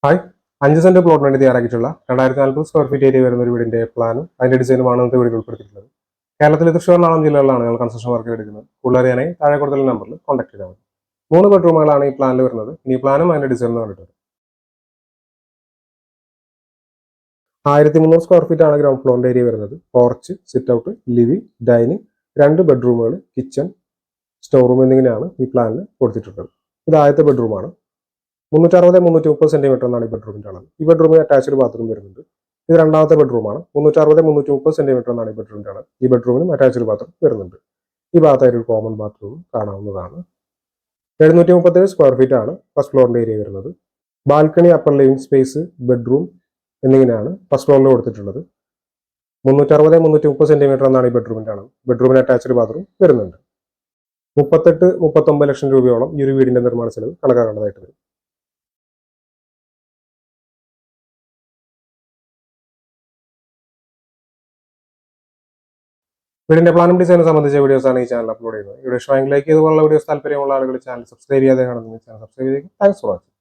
Hi, 5 saint പ്ലോട്ടിന് വേണ്ടി തയ്യാറാക്കിയിട്ടുള്ള 2040 square feet area വരുന്ന ഒരു വീടിന്റെ പ്ലാനും അതിന്റെ ഡിസൈനുമാണ് ഇന്നത്തെ വീഡിയോ ഉൾപ്പെടുത്തിയിട്ടുള്ളത്. കേരളത്തിലെ തൃശ്ശൂർ എറണാകുളം ജില്ലകളിലാണ് ഞങ്ങൾ കൺസ്ട്രക്ഷൻ വർക്ക് എടുക്കുന്നത്. കൂടുതലറിയാനായി താഴെ കൊടുത്തുള്ള നമ്പറിൽ കോൺടാക്ട് ചെയ്താൽ മതി. 3 ബെഡ്റൂമുകളാണ് ഈ പ്ലാനിൽ വരുന്നത്. ഇനി ഈ പ്ലാനും അതിന്റെ ഡിസൈനും കണ്ടിട്ട് 1300 സ്ക്വയർ ഫീറ്റ് ആണ് ഗ്രൗണ്ട് ഫ്ലോറിന്റെ ഏരിയ വരുന്നത്. Porch, sit out, living, dining, 2 ബെഡ്റൂമുകൾ, കിച്ചൺ, സ്റ്റോർ റൂം എന്നിങ്ങനെയാണ് ഈ പ്ലാനിൽ കൊടുത്തിട്ടുള്ളത്. ഇത് ആദ്യത്തെ ബെഡ്റൂമാണ്. 360-330 സെന്റിമീറ്റർ എന്നാണ് ഈ ബെഡ്റൂമിന്റെ അളവ്. ഈ ബെഡ്റൂമിൽ അറ്റാച്ച്ഡ് ബാത്റൂം വരുന്നുണ്ട്. ഇത് രണ്ടാമത്തെ ബെഡ്റൂമാണ്. 360-330 സെന്റിമീറ്റർ എന്നാണ് ഈ ബെഡ്റൂമിന്റെ അളവ്. ഈ ബെഡ്റൂമിലും അറ്റാച്ച്ഡ് ബാത്റൂം വരുന്നുണ്ട്. ഈ ഭാഗത്തായിട്ട് ഒരു കോമൺ ബാത്റൂം കാണാവുന്നതാണ്. 737 സ്ക്വയർ ഫീറ്റ് ആണ് ഫസ്റ്റ് ഫ്ലോറിന്റെ ഏരിയ വരുന്നത്. Balcony, upper living space, bedroom എന്നിങ്ങനെയാണ് ഫസ്റ്റ് ഫ്ലോറിൽ കൊടുത്തിട്ടുള്ളത്. 360-330 സെന്റിമീറ്റർ എന്നാണ് ഈ ബെഡ്റൂമിന്റെ അളവ്. ബെഡ്റൂമിന് അറ്റാച്ച്ഡ് ബാത്റൂം വരുന്നുണ്ട്. 38-39 ലക്ഷം രൂപയോളം ഈ ഒരു വീടിന്റെ നിർമ്മാണ ചെലവ് കണക്കാക്കേണ്ടതായിട്ട് വരും. വീടിന്റെ പ്ലാനും ഡിസൈനും സംബന്ധിച്ച വീഡിയോസ് ആണ് ഈ ചാനൽ അപ്ലോഡ് ചെയ്യുന്നത്. ഇവിടെ ഇഷ്ടമെങ്കിൽ ലൈക്ക് ചെയ്തുപോലുള്ള വീഡിയോസ് താല്പര്യമുള്ള ആളുകൾ ചാനൽ സബ്സ്ക്രൈബ് ചെയ്യാതെ കാണുന്നത് ചാനൽ സബ്സ്ക്രൈബ് ചെയ്യുക. Thanks for watching.